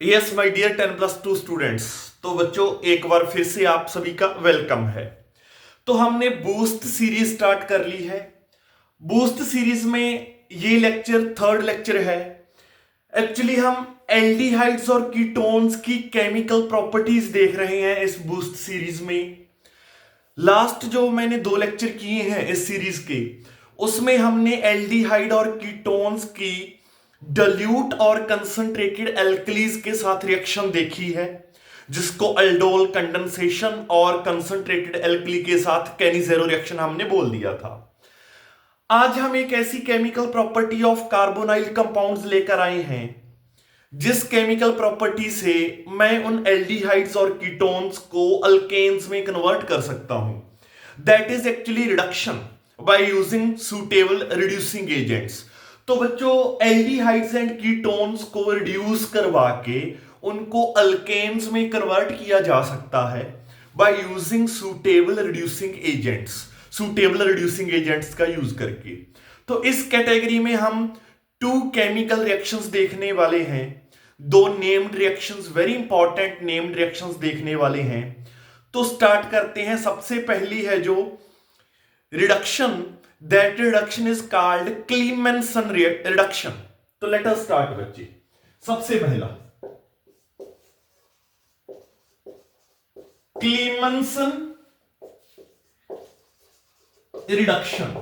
Yes my dear 10+2 students. तो बच्चों एक बार फिर से आप सभी का वेलकम है। तो हमने बूस्ट सीरीज स्टार्ट कर ली है। बूस्ट सीरीज में ये लेक्चर थर्ड लेक्चर है। एक्चुअली हम एल्डिहाइड्स और कीटोन्स की केमिकल प्रॉपर्टीज देख रहे हैं इस बूस्ट सीरीज में। लास्ट जो मैंने 2 लेक्चर किए हैं इस सीरीज के, उसमें हमने एल्डिहाइड और कीटोन्स की डल्यूट और कंसंट्रेटेड एल्कलीज के साथ रिएक्शन देखी है, जिसको अल्डोल कंडेंसेशन और कंसंट्रेटेड एल्कली के साथ कैनिजेरो रिएक्शन हमने बोल दिया था। आज हम एक ऐसी chemical property of carbonyl compounds लेकर आए हैं जिस केमिकल प्रॉपर्टी से मैं उन एल्डिहाइड्स और कीटोन्स को अल्केन्स में कन्वर्ट कर सकता हूं। That is actually reduction by using suitable reducing agents. तो बच्चों एल्डिहाइड्स एंड कीटोन्स को रिड्यूस करवा के उनको अल्केन्स में कन्वर्ट किया जा सकता है by using suitable reducing agents, suitable reducing agents का यूज करके। तो इस कैटेगरी में हम 2 केमिकल रिएक्शंस देखने वाले हैं, 2 named reactions, very important named reactions देखने वाले हैं। तो स्टार्ट करते हैं। सबसे पहली है जो reduction, that reduction is called क्लीमेंसन reduction. तो लेट अस स्टार्ट बच्चे। सबसे पहला क्लीमेंसन रिडक्शन।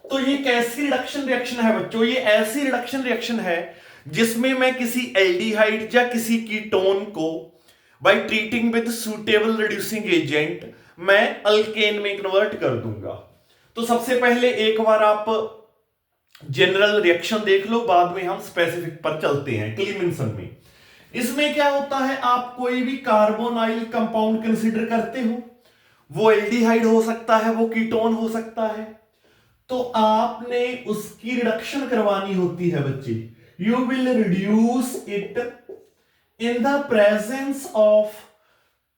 तो ये कैसी रिडक्शन रिएक्शन है बच्चों? ये ऐसी रिडक्शन रिएक्शन है जिसमें मैं किसी एल्डिहाइड या किसी कीटोन को by treating with suitable reducing agent मैं अल्केन में कन्वर्ट कर दूंगा। तो सबसे पहले एक बार आप जनरल रिएक्शन देख लो, बाद में हम स्पेसिफिक पर चलते हैं। क्लीमेंसन में इसमें क्या होता है, आप कोई भी कार्बोनाइल कंपाउंड कंसीडर करते हो, वो एल्डिहाइड हो सकता है, वो कीटोन हो सकता है, तो आपने उसकी रिडक्शन करवानी होती है बच्चे। You will reduce it in the presence of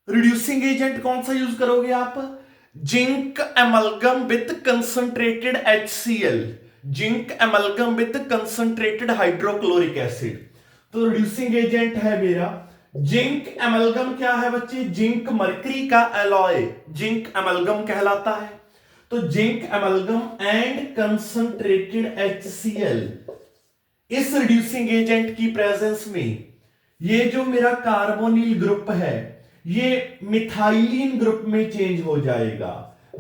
reducing agent. कौन सा यूज करोगे आप? Zinc amalgam with concentrated HCl, zinc amalgam with concentrated hydrochloric acid. तो रिड्यूसिंग एजेंट है मेरा जिंक एमलगम। क्या है बच्चे? जिंक मरकरी का एलॉय जिंक एमलगम कहलाता है। तो zinc amalgam and concentrated HCl, इस रिड्यूसिंग एजेंट की प्रेजेंस में ये जो मेरा कार्बोनिल ग्रुप है ये मिथाइलिन ग्रुप में चेंज हो जाएगा।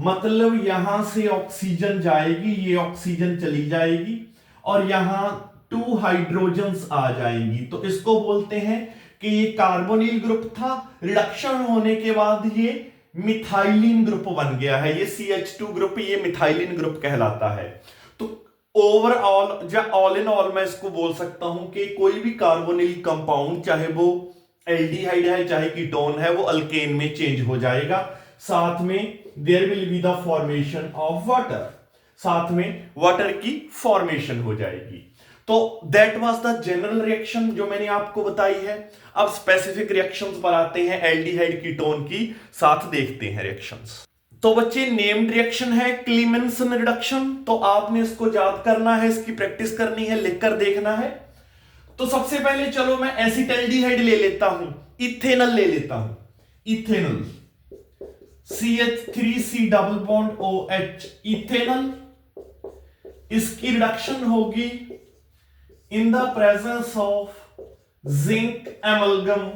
मतलब यहां से ऑक्सीजन जाएगी, ये ऑक्सीजन चली जाएगी और यहां 2 हाइड्रोजन्स आ जाएंगी। तो इसको बोलते हैं कि ये कार्बोनिल ग्रुप था, रिडक्शन होने के बाद ये मिथाइलिन ग्रुप बन गया है। ये CH2 ग्रुप, ये मिथाइलिन ग्रुप कहलाता है। तो ओवरऑल या ऑल इन ऑल मैं इसको बोल सकता हूं कि कोई भी कार्बोनिल कंपाउंड, चाहे वो एल्डिहाइड है चाहे कीटोन है, वो अल्केन में चेंज हो जाएगा। साथ में there will be the formation of water, साथ में वाटर की फॉर्मेशन हो जाएगी। तो that was the general reaction जो मैंने आपको बताई है। अब स्पेसिफिक रिएक्शंस पर आते हैं, एल्डिहाइड कीटोन की साथ देखते हैं रिएक्शंस। तो बच्चे नेम्ड रिएक्शन है क्लीमेंसन रिडक्शन। तो आपने इसको याद करना है, इसकी प्रैक्टिस करनी है, लिखकर देखना है। तो सबसे पहले चलो मैं एसिटल्डिहाइड ले लेता हूं, इथेनल ले लेता हूं। Ethanal CH3C double bond OH, ethanal. इसकी रिडक्शन होगी in the presence of zinc amalgam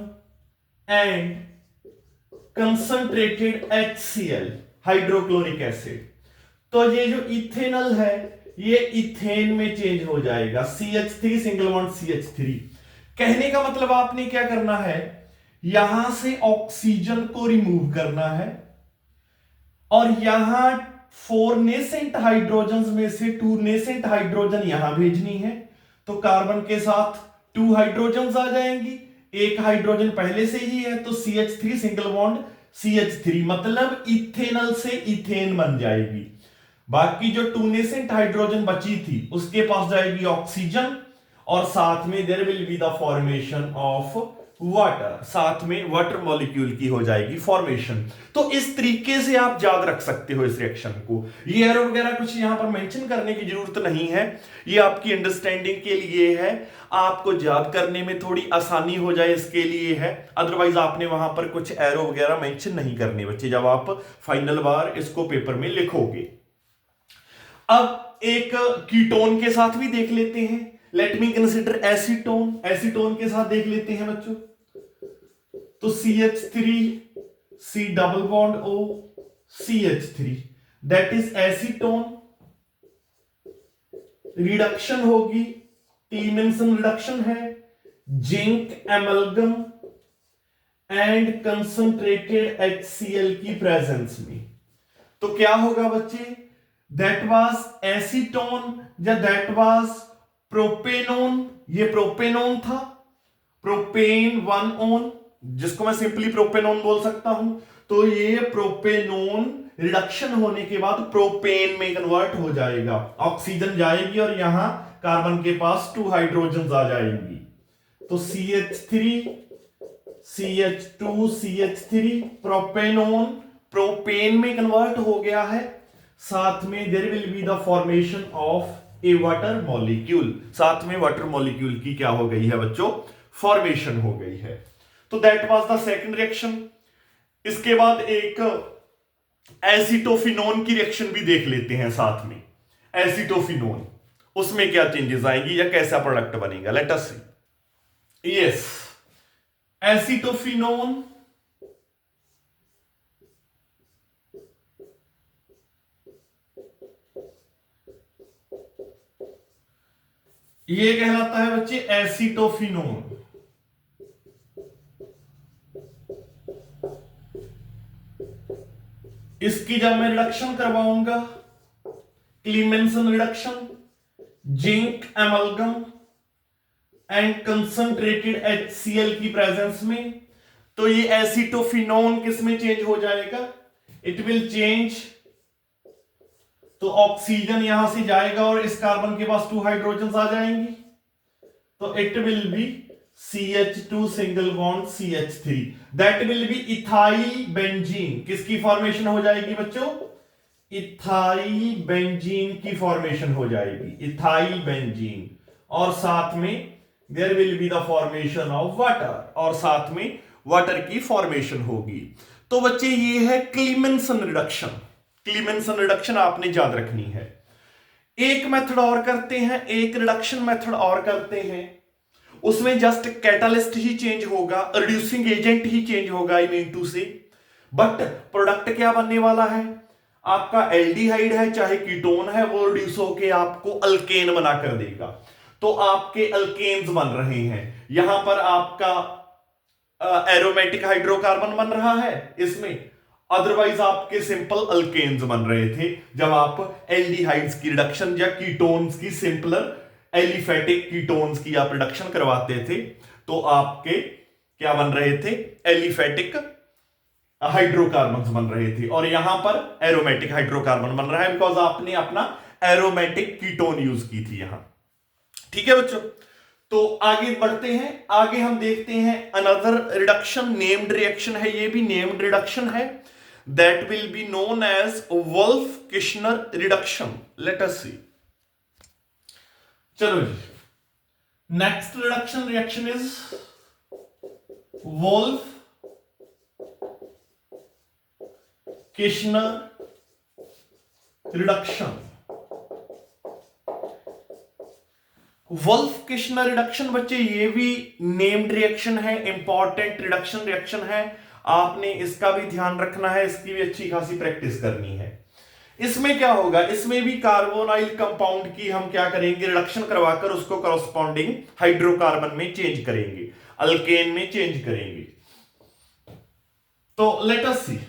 and concentrated HCl, hydrochloric acid. तो ये जो इथेनल है ये इथेन में चेंज हो जाएगा, CH3 सिंगल बॉन्ड CH3। कहने का मतलब आपने क्या करना है, यहां से ऑक्सीजन को रिमूव करना है और यहां 4 नेसेंट हाइड्रोजन में से 2 नेसेंट हाइड्रोजन यहां भेजनी है। तो कार्बन के साथ 2 हाइड्रोजन आ जाएंगी, एक हाइड्रोजन पहले से ही है, तो CH3 सिंगल बॉन्ड CH3, मतलब इथेनल से इथेन बन जाएगी। बाकी जो 2 नेसेंट हाइड्रोजन बची थी उसके पास जाएगी ऑक्सीजन और साथ में there will be the formation of water, साथ में वाटर मॉलिक्यूल की हो जाएगी फॉर्मेशन। तो इस तरीके से आप याद रख सकते हो इस रिएक्शन को। ये एरो वगैरह कुछ यहां पर मेंशन करने की जरूरत नहीं है, ये आपकी अंडरस्टैंडिंग के लिए है, आपको याद करने में थोड़ी आसानी हो जाए इसके लिए है। अदरवाइज आपने वहां पर कुछ एरो वगैरह मेंशन नहीं करने बच्चे जब आप फाइनल बार इसको पेपर में लिखोगे। अब एक कीटोन के साथ भी देख लेते हैं। Let me consider acetone, acetone के साथ देख लेते हैं बच्चों। तो CH3 C double bond O CH3 that is acetone. Reduction होगी, क्लीमेंसन रिडक्शन है, zinc amalgam and concentrated HCl की प्रेजेंस में। तो क्या होगा बच्चे, दैट वाज एसीटोन या दैट वाज प्रोपेनोन। ये प्रोपेनोन था, प्रोपेन 1 ओन, जिसको मैं सिंपली प्रोपेनोन बोल सकता हूं। तो ये प्रोपेनोन रिडक्शन होने के बाद प्रोपेन में कन्वर्ट हो जाएगा, ऑक्सीजन जाएगी और यहां कार्बन के पास 2 हाइड्रोजन आ जाएंगी। तो CH3 CH2 CH3 propanone propane में कन्वर्ट हो गया है। साथ में there will be the formation of a water molecule, साथ में वाटर मॉलिक्यूल की क्या हो गई है बच्चों, फॉर्मेशन हो गई है। तो that was the second reaction. इसके बाद एक एसिटोफिनोन की रिएक्शन भी देख लेते हैं साथ में। एसिटोफिनोन, उसमें क्या चेंजेस आएंगी या कैसा प्रोडक्ट बनेगा, लेट अस सी। यस, एसिटोफिनोन ये कहलाता है बच्चे एसिटोफिनोन। इसकी जब मैं रिडक्शन करवाऊंगा, Clemmensen reduction, zinc amalgam and concentrated HCl की प्रेजेंस में, तो ये एसिटोफिनोन किस में चेंज हो जाएगा, इट विल चेंज। तो ऑक्सीजन यहां से जाएगा और इस कार्बन के पास 2 हाइड्रोजन आ जाएंगी, तो it will be CH2 single bond CH3 that will B ethyl benzene. किसकी फॉर्मेशन हो जाएगी बच्चों, इथाइल बेंजीन की फॉर्मेशन हो जाएगी, इथाइल बेंजीन। और साथ में there will be the formation of water, और साथ में वाटर की फॉर्मेशन होगी। तो बच्चे ये है क्लीमेंसन रिडक्शन। क्लीमेंसन रिडक्शन आपने याद रखनी है। एक मेथड और करते हैं, एक रिडक्शन मेथड और करते हैं, उसमें जस्ट कैटालिस्ट ही चेंज होगा, रिड्यूसिंग एजेंट ही चेंज होगा, आई मीन टू से, बट प्रोडक्ट क्या बनने वाला है, आपका एल्डिहाइड है चाहे कीटोन है, वो रिड्यूस होके आपको अल्केन बना कर देगा। तो आपके अल्केन्स बन रहे हैं, यहां पर आपका एरोमेटिक हाइड्रोकार्बन बन रहा है इसमें, अदरवाइज आपके सिंपल अल्केन्स बन रहे थे जब आप एल्डिहाइड्स की रिडक्शन या कीटोन्स की, सिंपलर एलिफेटिक कीटोन्स की आप रिडक्शन करवाते थे, तो आपके क्या बन रहे थे, एलिफेटिक हाइड्रोकार्बन बन रहे थे, और यहां पर एरोमेटिक हाइड्रोकार्बन बन रहा है बिकॉज आपने अपना एरोमेटिक कीटोन यूज की थी यहां। ठीक है बच्चों, तो आगे बढ़ते हैं। आगे हम देखते हैं अनदर रिडक्शन, नेम्ड रिएक्शन है, ये भी नेम्ड रिडक्शन है, that will be known as Wolff Kishner reduction. Let us see. चलो जी, next reduction reaction is Wolff Kishner reduction. Wolff Kishner reduction बच्चे ये भी नेम्ड रिएक्शन है, इंपॉर्टेंट रिडक्शन रिएक्शन है, आपने इसका भी ध्यान रखना है, इसकी भी अच्छी खासी प्रैक्टिस करनी है। इसमें क्या होगा, इसमें भी कार्बोनाइल कंपाउंड की हम क्या करेंगे, रिडक्शन करवाकर उसको कॉरस्पॉन्डिंग हाइड्रोकार्बन में चेंज करेंगे, अल्केन में चेंज करेंगे। तो लेट अस सी,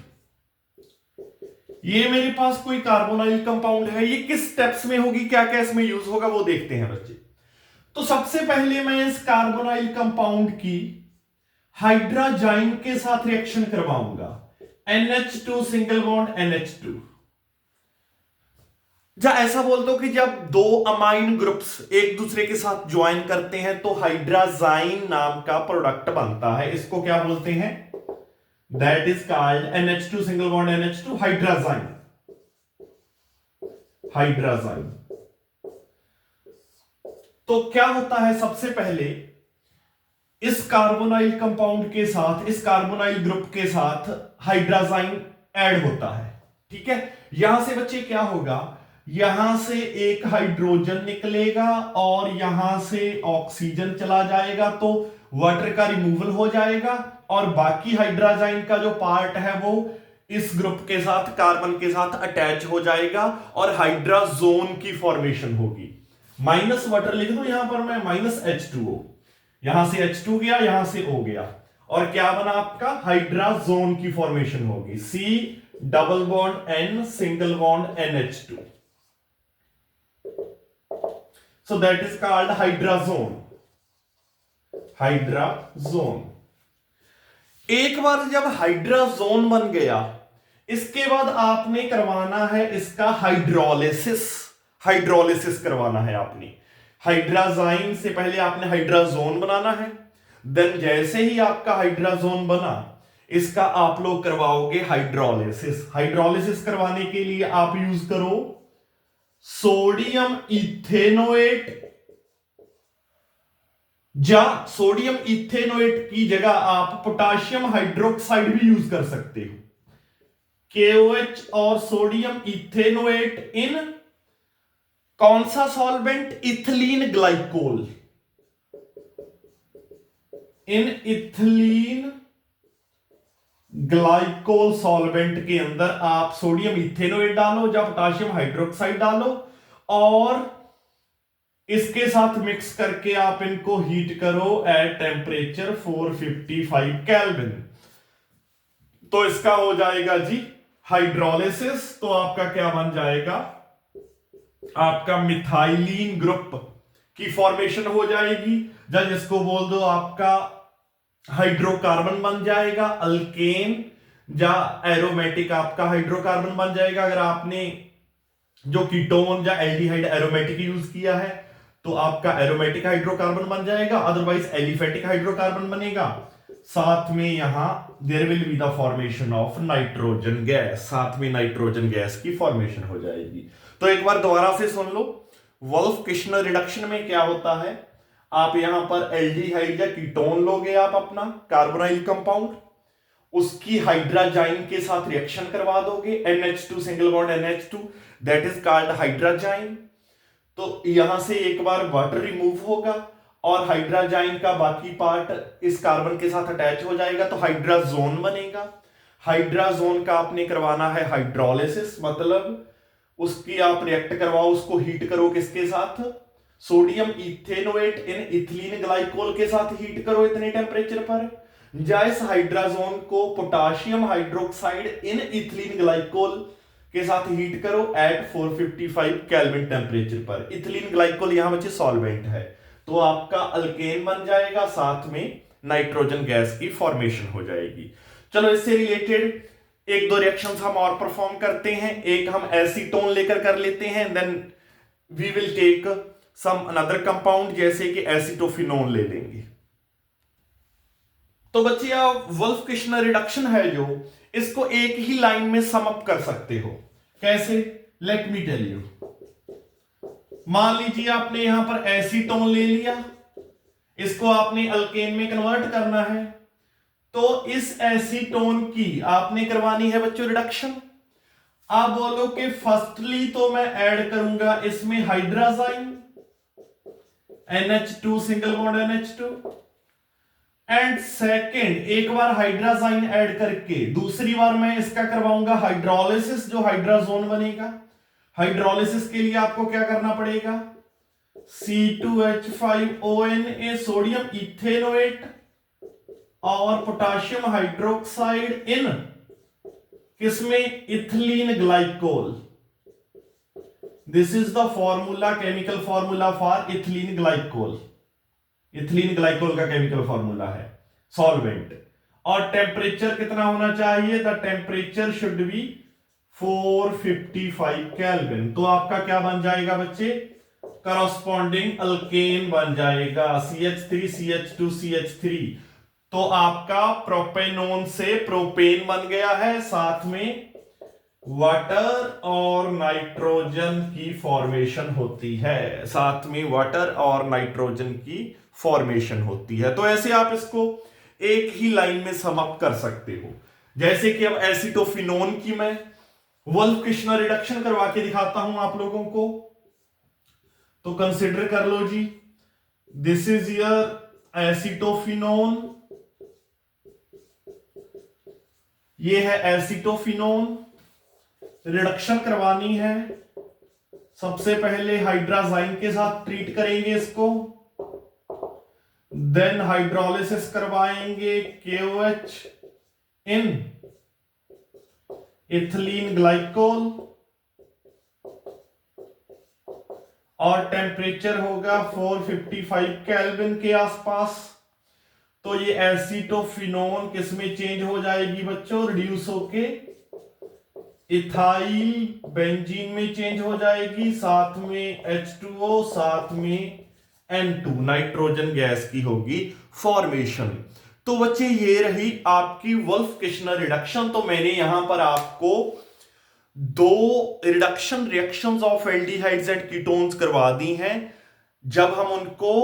ये मेरे पास कोई कार्बोनाइल कंपाउंड है, ये किस स्टेप्स में होगी, क्या क्या इसमें यूज होगा वो देखते हैं बच्चे। तो सबसे पहले मैं इस कार्बोनाइल कंपाउंड की हाइड्राजाइन के साथ रिएक्शन करवाऊंगा, NH2 सिंगल बॉन्ड NH2। या ऐसा बोल दो कि जब दो अमाइन ग्रुप्स एक दूसरे के साथ ज्वाइन करते हैं तो हाइड्राजाइन नाम का प्रोडक्ट बनता है, इसको क्या बोलते हैं? That is called NH2 single bond NH2 हाइड्राजाइन। हाइड्राजाइन। तो क्या होता है, सबसे पहले इस कार्बोनाइल कंपाउंड के साथ, इस कार्बोनाइल ग्रुप के साथ हाइड्राजाइन ऐड होता है, ठीक है। यहां से बच्चे क्या होगा, यहां से एक हाइड्रोजन निकलेगा और यहां से ऑक्सीजन चला जाएगा, तो वाटर का रिमूवल हो जाएगा और बाकी हाइड्राजाइन का जो पार्ट है वो इस ग्रुप के साथ, कार्बन के साथ अटैच हो जाएगा और हाइड्राजोन की फॉर्मेशन होगी। माइनस वाटर लिख दो यहां पर मैं, माइनस H2O, यहां से H2 गया, यहां से O गया, और क्या बना आपका? हाइड्राजोन की फॉर्मेशन होगी, C double bond N single bond NH2, so that is called hydrazone. Hydrazone. एक बार जब हाइड्राजोन बन गया, इसके बाद आपने करवाना है इसका हाइड्रोलिसिस। हाइड्रोलिसिस करवाना है आपने, हाइड्राजाइन से पहले आपने हाइड्राजोन बनाना है, देन जैसे ही आपका हाइड्राजोन बना, इसका आप लोग करवाओगे हाइड्रोलिसिस। हाइड्रोलिसिस करवाने के लिए आप यूज करो सोडियम इथेनोएट, या सोडियम इथेनोएट की जगह आप पोटाशियम हाइड्रोक्साइड भी यूज कर सकते हो। KOH और सोडियम इथेनोएट इन कौन सा solvent? Ethylene glycol. In ethylene glycol solvent के अंदर आप सोडियम इथेनोएट डालो या पोटाशियम हाइड्रोक्साइड डालो और इसके साथ मिक्स करके आप इनको हीट करो एट टेम्परेचर 455 केल्विन। तो इसका हो जाएगा जी हाइड्रोलिसिस। तो आपका क्या बन जाएगा? आपका मिथाइलिन ग्रुप की फॉर्मेशन हो जाएगी, या जिसको बोल दो आपका हाइड्रोकार्बन बन जाएगा, अल्केन या एरोमेटिक आपका हाइड्रोकार्बन बन जाएगा। अगर आपने जो कीटोन या एल्डिहाइड एरोमेटिक यूज किया है तो आपका एरोमेटिक हाइड्रोकार्बन बन जाएगा, अदरवाइज एलिफेटिक हाइड्रोकार्बन बनेगा। साथ में यहां there will be the formation of nitrogen gas, साथ में नाइट्रोजन गैस की फॉर्मेशन हो जाएगी। तो एक बार दोबारा से सुन लो, वुल्फ किश्नर रिडक्शन में क्या होता है, आप यहां पर एल्डिहाइड या कीटोन लोगे, आप अपना कार्बोनाइल कंपाउंड, उसकी हाइड्राजाइन के साथ रिएक्शन करवा दोगे, NH2 single bond NH2, that is called hydrazine. तो यहां से एक बार वाटर रिमूव होगा और हाइड्राजाइन का बाकी पार्ट इस कार्बन के साथ अटैच हो जाएगा, तो हाइड्राजोन बनेगा। हाइड्राजोन का आपने करवाना है हाइड्रोलिसिस, मतलब उसकी आप रिएक्ट करवाओ, उसको हीट करो, किसके साथ? सोडियम इथेनोएट इन इथिलीन ग्लाइकोल के साथ हीट करो इतने टेम्परेचर पर, या इस हाइड्राजोन को पोटाशियम हाइड्रोक्साइड इन इथिलीन ग्लाइकोल के साथ हीट करो एट 455 केल्विन टेम्परेचर पर। इथिलीन ग्लाइकोल यहां बच्चे सॉल्वेंट है, तो आपका अल्केन बन जाएगा, साथ में नाइट्रोजन गैस की फॉर्मेशन हो जाएगी। चलो इससे रिलेटेड एक दो रिएक्शंस हम और परफॉर्म करते हैं। एक हम एसीटोन लेकर कर लेते हैं, then we will take some another compound, जैसे कि एसिटोफिनोन ले लेंगे। तो बच्चे आप वुल्फ किश्नर रिडक्शन है जो, इसको एक ही लाइन में सम अप कर सकते हो। कैसे? Let me tell you. मान लीजिए आपने यहां पर एसीटोन ले लिया, इसको आपने अल्केन में कन्वर्ट करना है, तो इस एसीटोन की आपने करवानी है बच्चों रिडक्शन। आप बोलो कि फर्स्टली तो मैं ऐड करूंगा इसमें हाइड्राजाइन, NH2 single bond NH2, and second एक बार हाइड्राजाइन ऐड करके दूसरी बार मैं इसका करवाऊंगा हाइड्रोलिसिस, जो हाइड्राजोन बनेगा। हाइड्रोलिसिस के लिए आपको क्या करना पड़ेगा? C2H5ONA सोडियम इथेनोएट और पोटाशियम हाइड्रोक्साइड इन किसमें? Ethylene glycol. This is the formula, chemical formula for ethylene glycol. Ethylene glycol का केमिकल फॉर्मूला है सॉल्वेंट। और टेम्परेचर कितना होना चाहिए? The temperature should be 455 kelvin. तो आपका क्या बन जाएगा बच्चे, करस्पॉन्डिंग अल्केन बन जाएगा CH3 CH2 CH3। तो आपका प्रोपेनोन से प्रोपेन बन गया है, साथ में वाटर और नाइट्रोजन की फॉर्मेशन होती है, साथ में वाटर और नाइट्रोजन की फॉर्मेशन होती है। तो ऐसे आप इसको एक ही लाइन में समाप्त कर सकते हो। जैसे कि अब एसिटोफिनोन की मैं वुल्फ किश्नर रिडक्शन करवा के दिखाता हूं आप लोगों को, तो कंसिडर कर लो जी, दिस इज योर एसिटोफिनोन, ये है एसिटोफिनोन। रिडक्शन करवानी है, सबसे पहले हाइड्राजाइन के साथ ट्रीट करेंगे इसको, देन हाइड्रोलिसिस करवाएंगे KOH इन इथिलीन ग्लाइकोल, और टेम्परेचर होगा 455 केल्विन के आसपास। तो ये एसिटोफिनोन किसमें चेंज हो जाएगी बच्चों, रिड्यूस होके इथाइल बेंजीन में चेंज हो जाएगी, साथ में H2O, साथ में N2 नाइट्रोजन गैस की होगी फॉर्मेशन। तो बच्चे ये रही आपकी वुल्फ किश्नर रिडक्शन। तो मैंने यहां पर आपको दो reduction reactions of aldehydes and ketones करवा दी हैं, जब हम उनको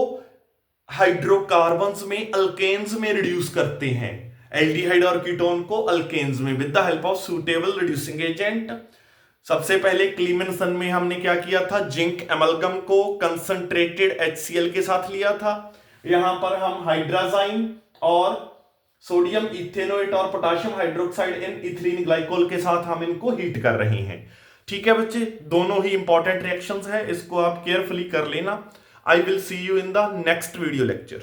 हाइड्रोकार्बन्स में अल्केन्स में रिड्यूस करते हैं, एल्डिहाइड और कीटोन को अल्केन्स में with the help of suitable reducing agent. सबसे पहले क्लीमेंसन में हमने क्या किया था, जिंक एमलगम को कंसंट्रेटेड HCl के साथ लिया था। यहां पर हम हाइड्राजाइन और सोडियम इथेनोएट और पोटेशियम हाइड्रोक्साइड इन इथिलीन ग्लाइकोल के साथ हम इनको हीट कर रहे हैं। ठीक है बच्चे, दोनों ही इंपॉर्टेंट रिएक्शंस है, इसको आप केयरफुली कर लेना। I will see you in the next video lecture.